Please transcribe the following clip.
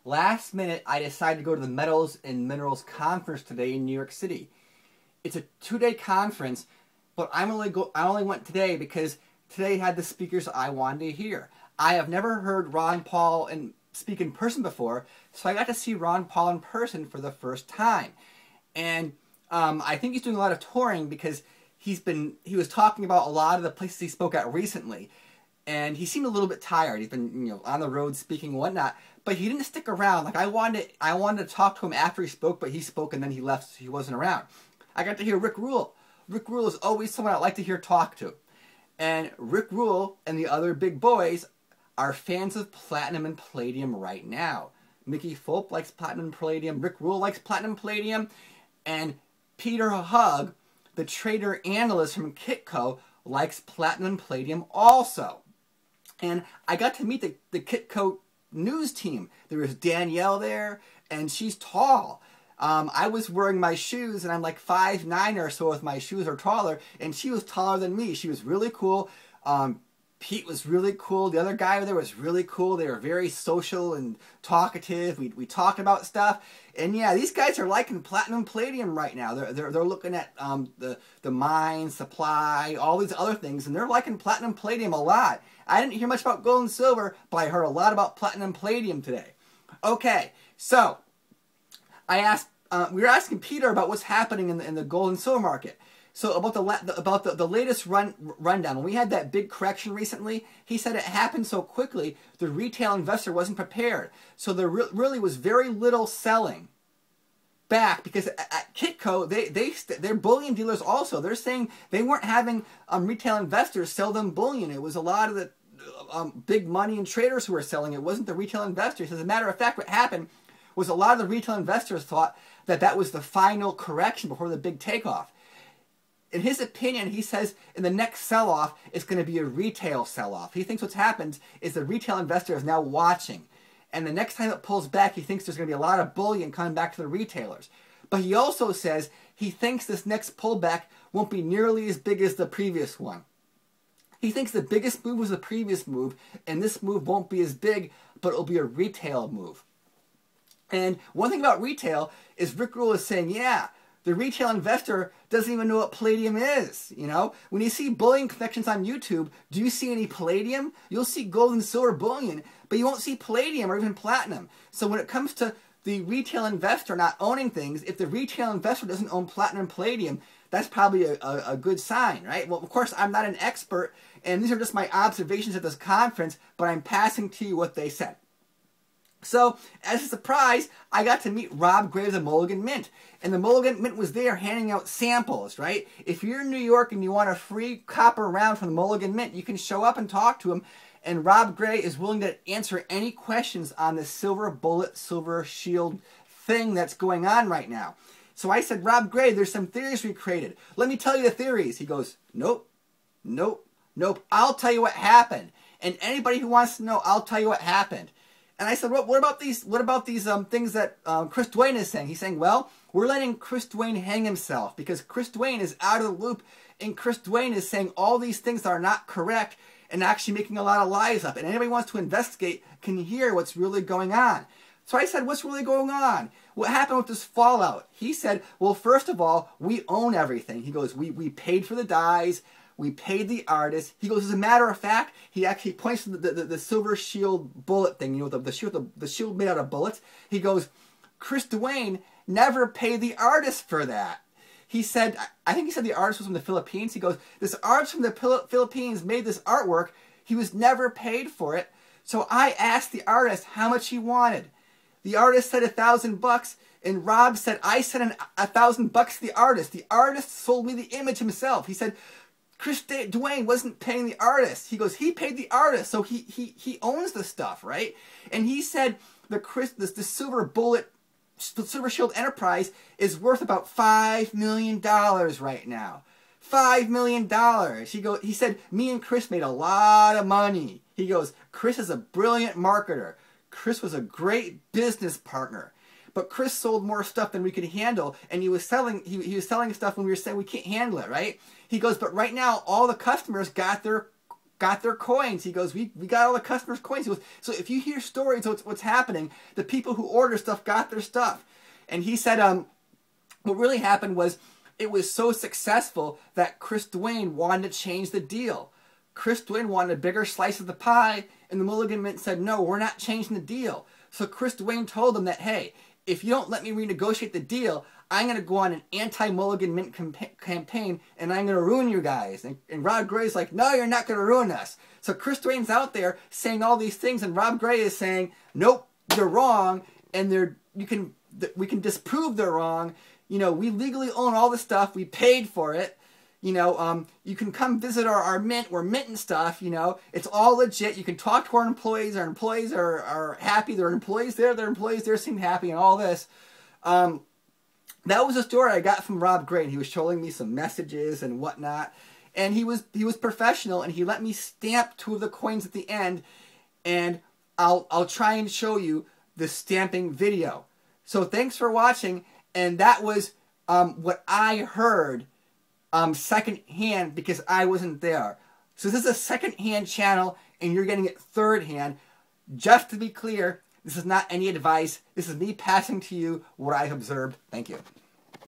last minute I decided to go to the Metals and Minerals Conference today in New York City. It's a 2-day conference, but I only went today because today had the speakers I wanted to hear. I have never heard Ron Paul speak in person before, so I got to see Ron Paul in person for the first time. And I think he's doing a lot of touring because he was talking about a lot of the places he spoke at recently. And he seemed a little bit tired. He's been, on the road speaking and whatnot. But he didn't stick around. Like I wanted to talk to him after he spoke, but he spoke and then he left. So he wasn't around. I got to hear Rick Rule. Rick Rule is always someone I like to hear talk to. And Rick Rule and the other big boys are fans of platinum and palladium right now. Mickey Fulp likes platinum and palladium. Rick Rule likes platinum and palladium. And Peter Hug, the trader analyst from Kitco, likes platinum and palladium also. And I got to meet the Kitco news team. There was Danielle there, and she's tall. I was wearing my shoes, and I'm like 5'9" or so with my shoes or taller, and she was taller than me. She was really cool. Pete was really cool. The other guy there was really cool. They were very social and talkative. We talked about stuff. And yeah, these guys are liking platinum and palladium right now. They're looking at the mine, supply, all these other things, and they're liking platinum and palladium a lot. I didn't hear much about gold and silver, but I heard a lot about platinum and palladium today. Okay, so we were asking Peter about what's happening in the gold and silver market. So about the latest rundown, when we had that big correction recently, he said it happened so quickly the retail investor wasn't prepared. So there really was very little selling back because at Kitco they're bullion dealers also. They're saying they weren't having retail investors sell them bullion. It was a lot of the big money and traders who were selling. It wasn't the retail investors. As a matter of fact, what happened was a lot of the retail investors thought that was the final correction before the big takeoff. In his opinion, he says in the next sell-off, it's going to be a retail sell-off. He thinks what's happened is the retail investor is now watching. And the next time it pulls back, he thinks there's going to be a lot of bullion coming back to the retailers. But he also says he thinks this next pullback won't be nearly as big as the previous one. He thinks the biggest move was the previous move, and this move won't be as big, but it'll be a retail move. And one thing about retail is Rick Rule is saying, yeah, the retail investor doesn't even know what palladium is. When you see bullion connections on YouTube, do you see any palladium? You'll see gold and silver bullion, but you won't see palladium or even platinum. So when it comes to the retail investor not owning things, if the retail investor doesn't own platinum and palladium, that's probably a good sign, right? Well, of course, I'm not an expert, and these are just my observations at this conference, but I'm passing to you what they said. So, as a surprise, I got to meet Rob Gray of the Mulligan Mint. And the Mulligan Mint was there handing out samples, right? If you're in New York and you want a free copper round from the Mulligan Mint, you can show up and talk to him. And Rob Gray is willing to answer any questions on the silver bullet, silver shield thing that's going on right now. So I said, Rob Gray, there's some theories we created. Let me tell you the theories. He goes, nope, nope, nope. I'll tell you what happened. And anybody who wants to know, I'll tell you what happened. And I said, what about these things that Chris Duane is saying? He's saying, well, we're letting Chris Duane hang himself because Chris Duane is out of the loop, and Chris Duane is saying all these things that are not correct and actually making a lot of lies up. And anybody who wants to investigate can hear what's really going on. So I said, what's really going on? What happened with this fallout? He said, well, first of all, we own everything. He goes, we paid for the dyes. We paid the artist. He goes, as a matter of fact, he actually points to the silver shield bullet thing, the shield made out of bullets. He goes, Chris Duane never paid the artist for that. He said, I think he said the artist was from the Philippines. He goes, this artist from the Philippines made this artwork. He was never paid for it. So I asked the artist how much he wanted. The artist said $1,000, and Rob said, I sent $1,000 to the artist. The artist sold me the image himself. He said, Chris Duane wasn't paying the artist. He goes, he paid the artist, so he owns the stuff, right? And he said the silver bullet, Silver Shield Enterprise is worth about $5 million right now. $5 million. He said, me and Chris made a lot of money. He goes, Chris is a brilliant marketer. Chris was a great business partner. But Chris sold more stuff than we could handle, and he was selling stuff when we were saying we can't handle it, right? He goes, but right now all the customers got their got their coins. He goes, we got all the customers' coins. He goes, so if you hear stories of what's happening, the people who order stuff got their stuff. And he said, what really happened was it was so successful that Chris Duane wanted to change the deal. Chris Duane wanted a bigger slice of the pie, and the Mulligan Mint said, no, we're not changing the deal. So Chris Duane told them that, hey, if you don't let me renegotiate the deal, I'm going to go on an anti-Mulligan Mint campaign, and I'm going to ruin you guys. And Rob Gray's like, no, you're not going to ruin us. So Chris Duane's out there saying all these things, and Rob Gray is saying, nope, they're wrong, and we can disprove they're wrong. You know, we legally own all the stuff. We paid for it. You know, you can come visit our mint. We're minting stuff, you know. It's all legit. You can talk to our employees. Our employees are happy. Their employees there. Their employees there seem happy and all this. That was a story I got from Rob Gray. He was showing me some messages and whatnot. And he was professional, and he let me stamp 2 of the coins at the end. And I'll try and show you the stamping video. So thanks for watching. And that was what I heard second-hand, because I wasn't there. So this is a second-hand channel, and you're getting it third-hand. Just to be clear, this is not any advice. This is me passing to you what I've observed. Thank you.